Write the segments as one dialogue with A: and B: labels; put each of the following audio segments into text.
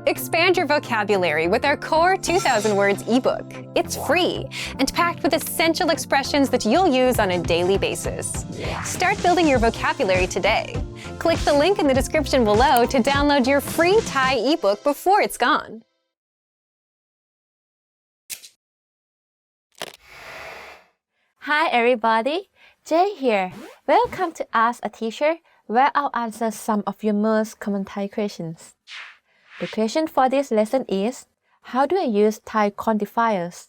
A: Expand your vocabulary with our core 2,000 words ebook. It's free and packed with essential expressions that you'll use on a daily basis. Start building your vocabulary today. Click the link in the description below to download your free Thai ebook before it's gone.
B: Hi everybody, Jay here. Welcome to Ask a Teacher, where I'll answer some of your most common Thai questions. The question for this lesson is, how do I use Thai quantifiers?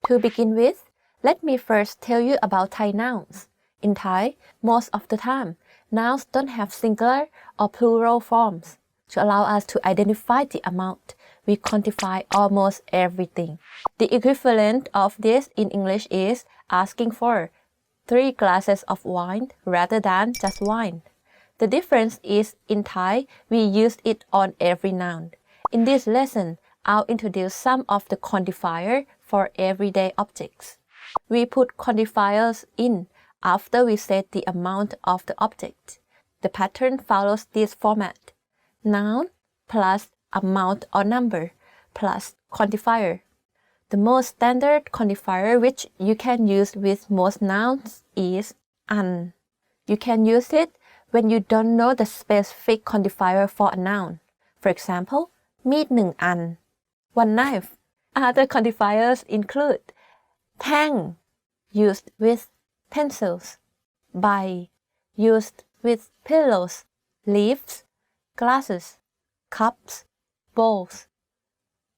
B: To begin with, let me first tell you about Thai nouns. In Thai, most of the time, nouns don't have singular or plural forms. To allow us to identify the amount, we quantify almost everything. The equivalent of this in English is asking for 3 glasses of wine rather than just wine. The difference is in Thai, we use it on every noun. In this lesson, I'll introduce some of the quantifiers for everyday objects. We put quantifiers in after we set the amount of the object. The pattern follows this format: noun plus amount or number plus quantifier. The most standard quantifier which you can use with most nouns is an. You can use it when you don't know the specific quantifier for a noun. For example, มีด1 อัน one knife. Other quantifiers include แท่ง used with pencils, ใบ used with pillows, leaves, glasses, cups, bowls,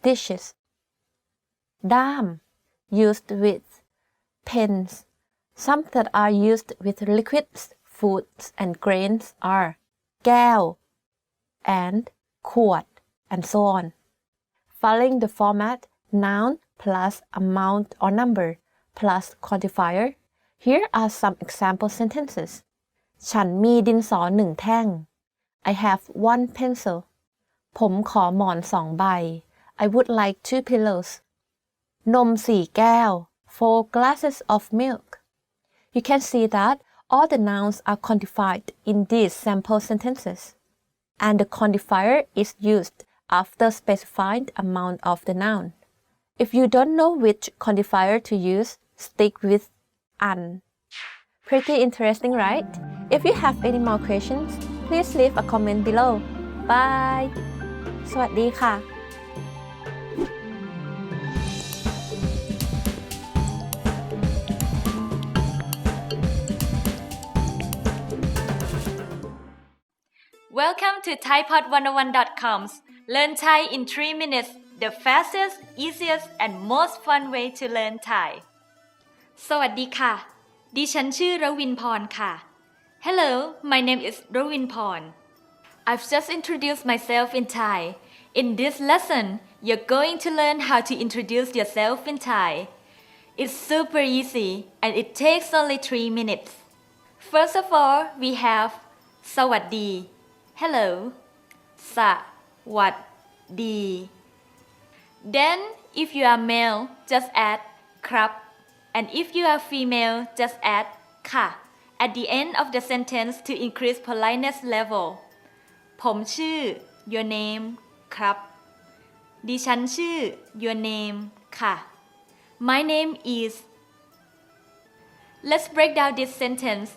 B: dishes, ด้าม used with pens. Some that are used with liquids, foods and grains are แก้ว and ขวด and so on. Following the format noun plus amount or number plus quantifier, here are some example sentences. ฉันมีดินสอ1 แท่ง I have 1 pencil. ผมขอหมอน 2 ใบ I would like 2 pillows. นม 4 แก้ว 4 glasses of milk. You can see that all the nouns are quantified in these sample sentences, and the quantifier is used after specifying the amount of the noun. If you don't know which quantifier to use, stick with an. Pretty interesting, right? If you have any more questions, please leave a comment below. Bye! สวัสดีค่ะ
C: Welcome to ThaiPod101.com's Learn Thai in 3 minutes, the fastest, easiest, and most fun way to learn Thai. สวัสดีค่ะ ดิฉันชื่อรวินพรค่ะ Hello, my name is Ravin Porn. I've just introduced myself in Thai. In this lesson, you're going to learn how to introduce yourself in Thai. It's super easy and it takes only 3 minutes. First of all, we have สวัสดี Hello, สวัสดี Then, if you are male, just add ครับ and if you are female, just add ค่ะ at the end of the sentence to increase politeness level. ผมชื่อ your name ครับ ดิฉันชื่อ your name ค่ะ My name is. Let's break down this sentence.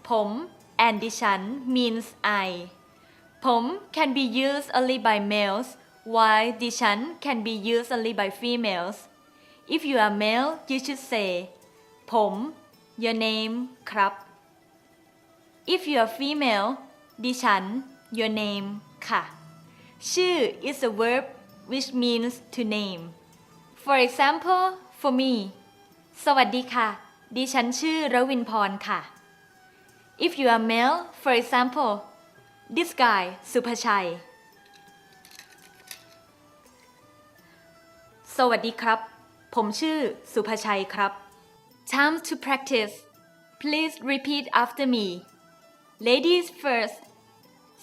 C: ผม and ดิฉัน means I. ผม can be used only by males, while ดิฉัน can be used only by females. If you are male, you should say ผม your name ครับ If you are female, ดิฉัน your name ค่ะ ชื่อ is a verb which means to name. For example, for me, สวัสดีค่ะ ดิฉันชื่อรวินพรค่ะ If you are male, for example, this guy สุภชัย สวัสดีครับ ผมชื่อสุภชัยครับ Time to practice. Please repeat after me. Ladies first.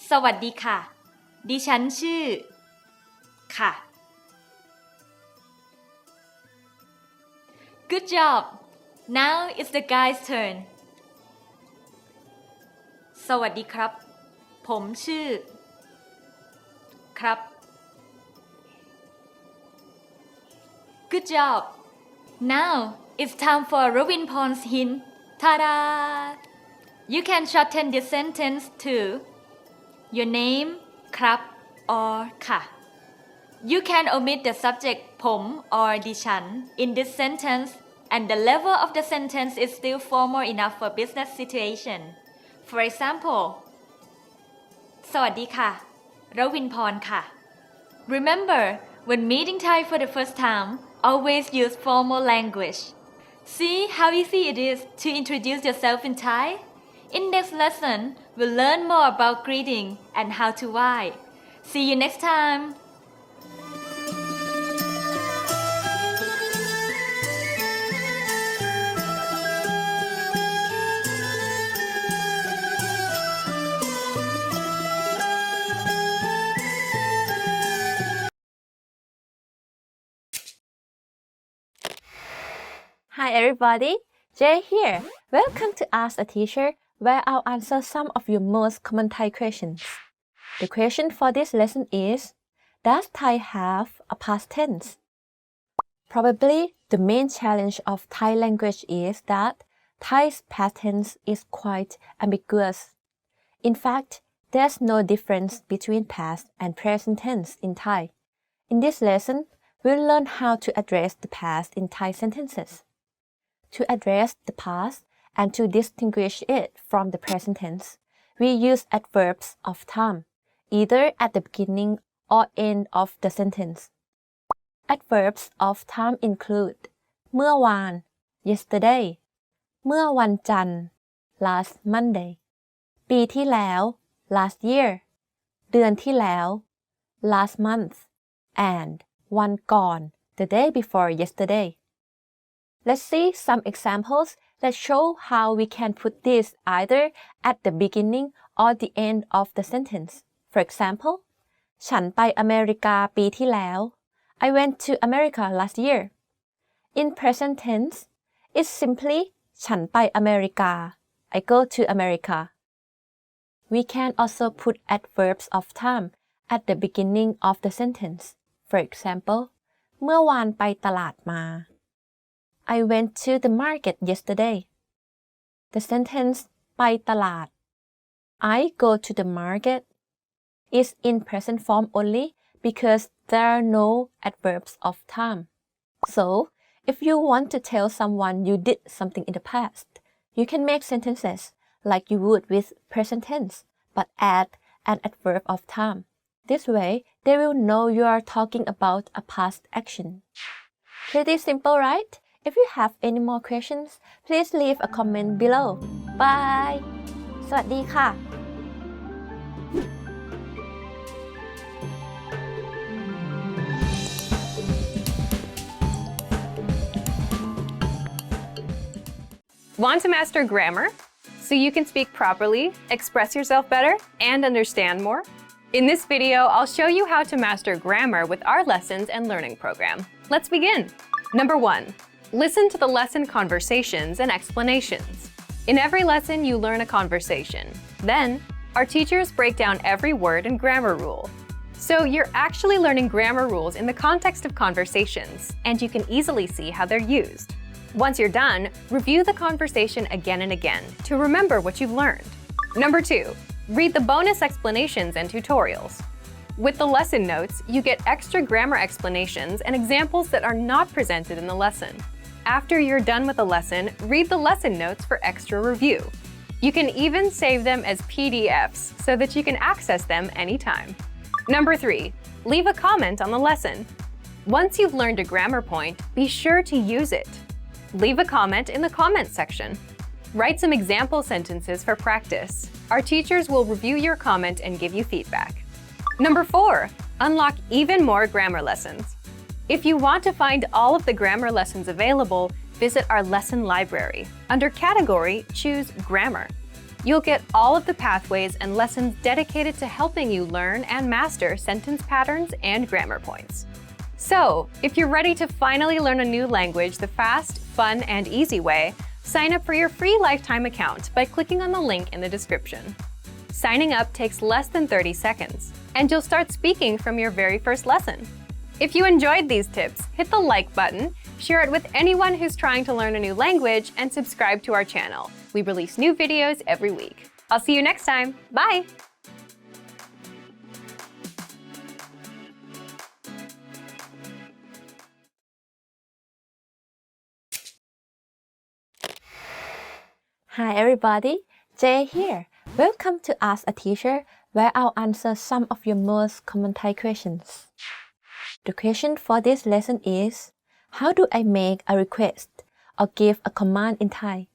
C: สวัสดีค่ะ ดิฉันชื่อค่ะ Good job. Now it's the guy's turn. สวัสดีครับ ผมชื่อครับ Good job! Now, it's time for Rawinporn's hint. Ta-da! You can shorten this sentence to your name, ครับ or ค่ะ You can omit the subject ผม or ดิฉัน in this sentence, and the level of the sentence is still formal enough for business situation. For example, สวัสดีค่ะ Rawinporn ค่ะ Remember, when meeting Thai for the first time, always use formal language. See how easy it is to introduce yourself in Thai? In next lesson, we'll learn more about greeting and how to why. See you next time!
B: Hi everybody, Jay here. Welcome to Ask a Teacher, where I'll answer some of your most common Thai questions. The question for this lesson is, does Thai have a past tense? Probably the main challenge of Thai language is that Thai's past tense is quite ambiguous. In fact, there's no difference between past and present tense in Thai. In this lesson, we'll learn how to address the past in Thai sentences. To address the past and to distinguish it from the present tense, we use adverbs of time, either at the beginning or end of the sentence. Adverbs of time include เมื่อวาน yesterday เมื่อวันจันทร์ last Monday ปีที่แล้ว last year เดือนที่แล้ว last month and วันก่อน the day before yesterday. Let's see some examples that show how we can put this either at the beginning or the end of the sentence. For example, ฉันไปอเมริกาปีที่แล้ว I went to America last year. In present tense, it's simply ฉันไปอเมริกา I go to America. We can also put adverbs of time at the beginning of the sentence. For example, เมื่อวานไปตลาดมา I went to the market yesterday. The sentence ไปตลาด I go to the market is in present form only because there are no adverbs of time. So, if you want to tell someone you did something in the past, you can make sentences like you would with present tense, but add an adverb of time. This way, they will know you are talking about a past action. Pretty simple, right? If you have any more questions, please leave a comment below. Bye! สวัสดีค่ะ
A: Want to master grammar so you can speak properly, express yourself better, and understand more? In this video, I'll show you how to master grammar with our lessons and learning program. Let's begin. Number 1. Listen to the lesson conversations and explanations. In every lesson, you learn a conversation. Then, our teachers break down every word and grammar rule. So you're actually learning grammar rules in the context of conversations, and you can easily see how they're used. Once you're done, review the conversation again and again to remember what you've learned. Number 2. Read the bonus explanations and tutorials. With the lesson notes, you get extra grammar explanations and examples that are not presented in the lesson. After you're done with the lesson, read the lesson notes for extra review. You can even save them as PDFs so that you can access them anytime. Number 3. Leave a comment on the lesson. Once you've learned a grammar point, be sure to use it. Leave a comment in the comments section. Write some example sentences for practice. Our teachers will review your comment and give you feedback. Number 4. Unlock even more grammar lessons. If you want to find all of the grammar lessons available, visit our lesson library. Under Category, choose Grammar. You'll get all of the pathways and lessons dedicated to helping you learn and master sentence patterns and grammar points. So, if you're ready to finally learn a new language the fast, fun, and easy way, sign up for your free lifetime account by clicking on the link in the description. Signing up takes less than 30 seconds, and you'll start speaking from your very first lesson. If you enjoyed these tips, hit the like button, share it with anyone who's trying to learn a new language, and subscribe to our channel. We release new videos every week. I'll see you next time. Bye!
B: Hi everybody, Jay here. Welcome to Ask a Teacher, where I'll answer some of your most common Thai questions. The question for this lesson is, how do I make a request or give a command in Thai?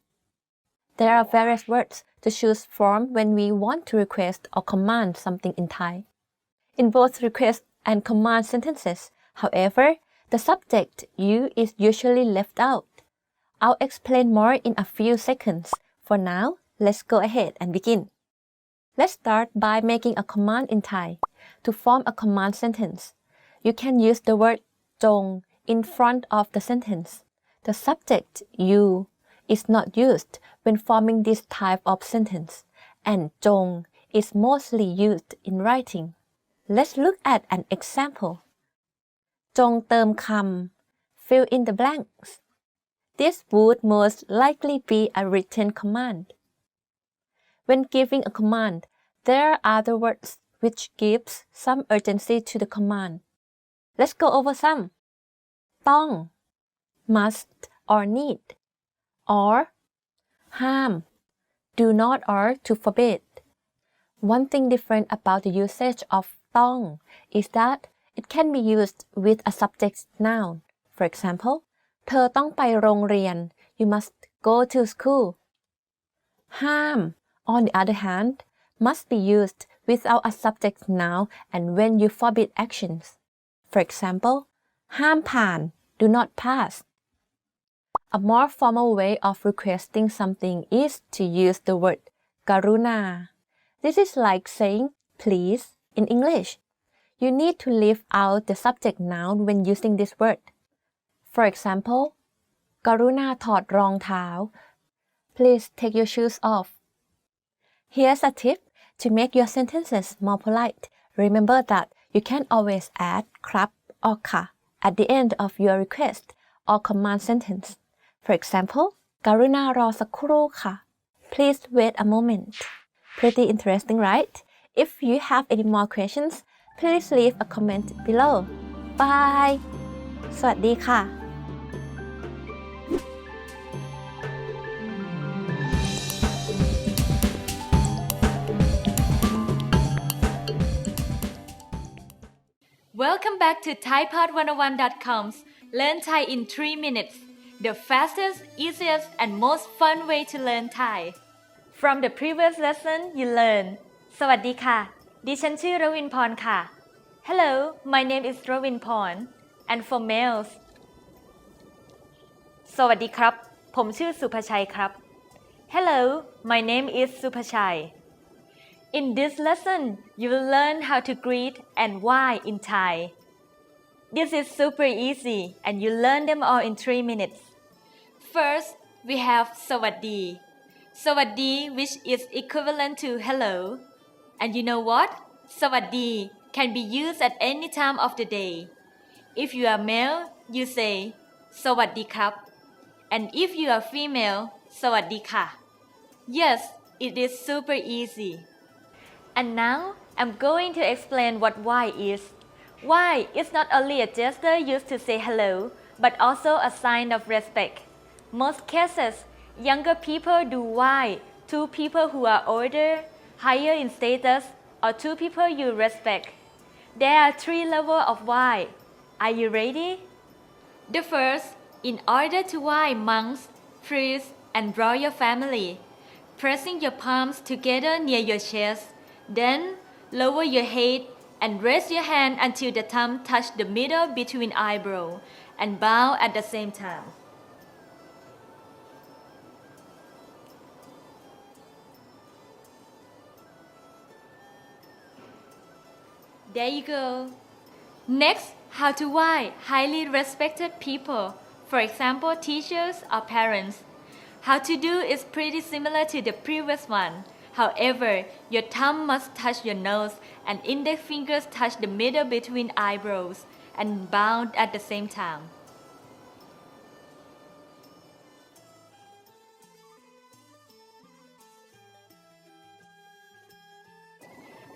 B: There are various words to choose from when we want to request or command something in Thai. In both request and command sentences, however, the subject you is usually left out. I'll explain more in a few seconds. For now, let's go ahead and begin. Let's start by making a command in Thai. To form a command sentence, you can use the word จง in front of the sentence. The subject, you, is not used when forming this type of sentence, and จง is mostly used in writing. Let's look at an example. จงเติมคำ fill in the blanks. This would most likely be a written command. When giving a command, there are other words which gives some urgency to the command. Let's go over some. ต้อง must or need, or ห้าม do not or to forbid. One thing different about the usage of ต้อง is that it can be used with a subject noun. For example, เธอต้องไปโรงเรียน you must go to school. ห้าม on the other hand, must be used without a subject noun and when you forbid actions. For example, ห้ามผ่าน do not pass. A more formal way of requesting something is to use the word กรุณา. This is like saying please in English. You need to leave out the subject noun when using this word. For example, กรุณาถอดรองเท้า Please take your shoes off. Here's a tip to make your sentences more polite. Remember that you can always add ครับ or ค่ะ at the end of your request or command sentence. For example, กรุณารอสักครู่ค่ะ Please wait a moment. Pretty interesting, right? If you have any more questions, please leave a comment below. Bye! สวัสดีค่ะ
C: Welcome back to ThaiPod101.com's Learn Thai in 3 minutes, the fastest, easiest, and most fun way to learn Thai. From the previous lesson, you learned สวัสดีค่ะ ดิฉันชื่อรวินพรค่ะ Hello, my name is รวินพร and for males สวัสดีครับ ผมชื่อสุภชัยครับ Hello, my name is สุภชัย In this lesson, you will learn how to greet and why in Thai. This is super easy and you learn them all in 3 minutes. First, we have สวัสดี สวัสดี which is equivalent to hello. And you know what? สวัสดี can be used at any time of the day. If you are male, you say สวัสดีครับ And if you are female, สวัสดีค่ะ Yes, it is super easy. And now, I'm going to explain what why is. Why is not only a gesture used to say hello, but also a sign of respect. Most cases, younger people do why to people who are older, higher in status, or to people you respect. There are 3 levels of why. Are you ready? The first, in order to why monks, priests, and royal family, pressing your palms together near your chest. Then, lower your head and raise your hand until the thumb touch the middle between eyebrow and bow at the same time. There you go. Next, how to why highly respected people, for example, teachers or parents. How to do is pretty similar to the previous one. However, your thumb must touch your nose and index fingers touch the middle between eyebrows. and bound at the same time.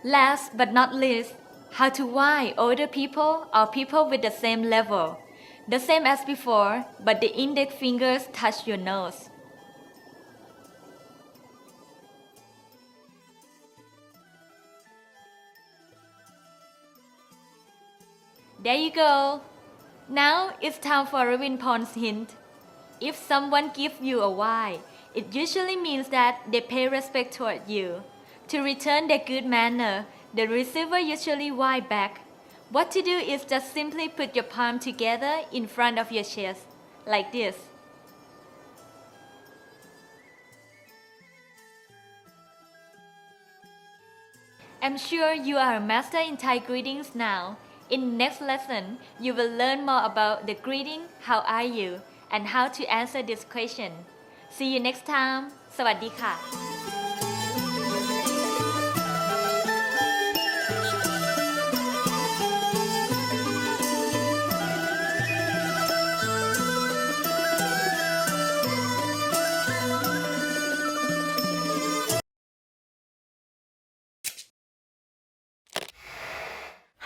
C: Last but not least, how to why older people or people with the same level. The same as before, but the index fingers touch your nose. There you go. Now it's time for Ravin-Pon's hint. If someone gives you a why, it usually means that they pay respect toward you. To return their good manner, the receiver usually why back. What to do is just simply put your palm together in front of your chest, like this. I'm sure you are a master in Thai greetings now. In next lesson, you will learn more about the greeting, how are you, and how to answer this question. See you next time. สวัสดีค่ะ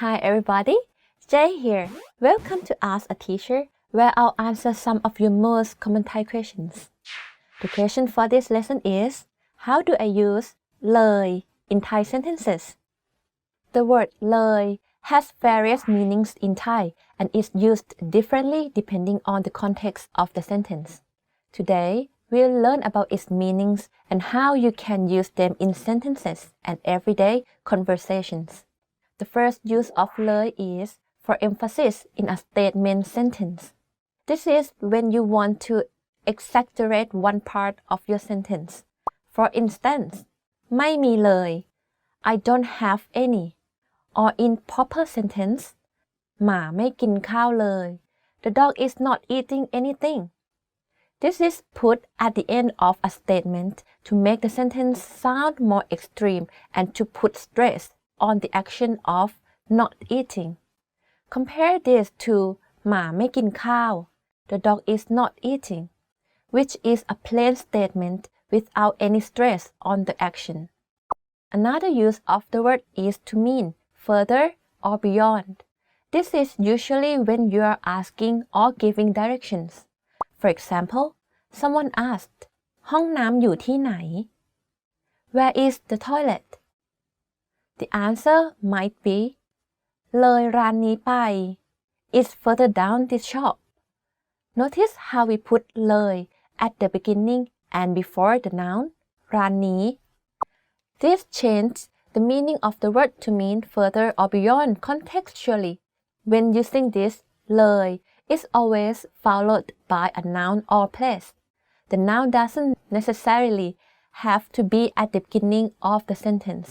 B: Hi everybody, Jay here. Welcome to Ask a Teacher, where I'll answer some of your most common Thai questions. The question for this lesson is, how do I use เลย in Thai sentences? The word เลย has various meanings in Thai and is used differently depending on the context of the sentence. Today, we'll learn about its meanings and how you can use them in sentences and everyday conversations. The first use of เลย is for emphasis in a statement sentence. This is when you want to exaggerate one part of your sentence. For instance, ไม่มีเลย I don't have any. Or in proper sentence, หมาไม่กินข้าวเลย The dog is not eating anything. This is put at the end of a statement to make the sentence sound more extreme and to put stress on the action of not eating. Compare this to หมาไม่กินข้าว The dog is not eating, which is a plain statement without any stress on the action. Another use of the word is to mean further or beyond. This is usually when you are asking or giving directions. For example, someone asked, ห้องน้ำอยู่ที่ไหน Where is the toilet? The answer might be เลยร้านนี้ไป It's further down this shop. Notice how we put เลย at the beginning and before the noun ร้านนี้ This changed the meaning of the word to mean further or beyond contextually. When using this เลย is always followed by a noun or place. The noun doesn't necessarily have to be at the beginning of the sentence.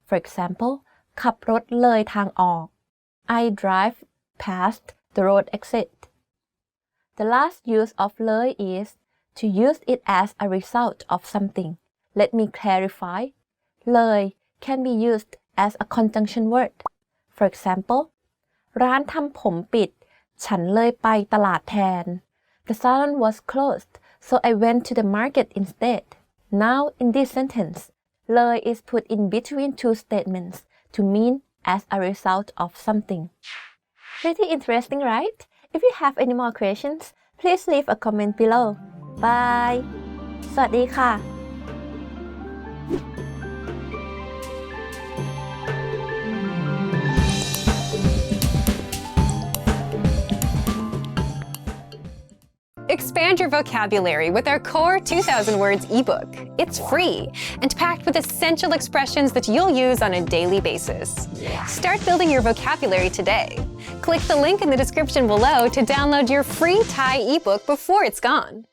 B: For example, ขับรถเลยทางออก I drive past the road exit. The last use of เลย is to use it as a result of something. Let me clarify. เลย can be used as a conjunction word. For example, ร้านทำผมปิด ฉันเลยไปตลาดแทน The salon was closed, so I went to the market instead. Now, in this sentence, เลย is put in between two statements to mean as a result of something. Pretty interesting, right? If you have any more questions, please leave a comment below. Bye! สวัสดีค่ะ
A: Expand your vocabulary with our Core 2000 Words ebook. It's free and packed with essential expressions that you'll use on a daily basis. Start building your vocabulary today. Click the link in the description below to download your free Thai ebook before it's gone.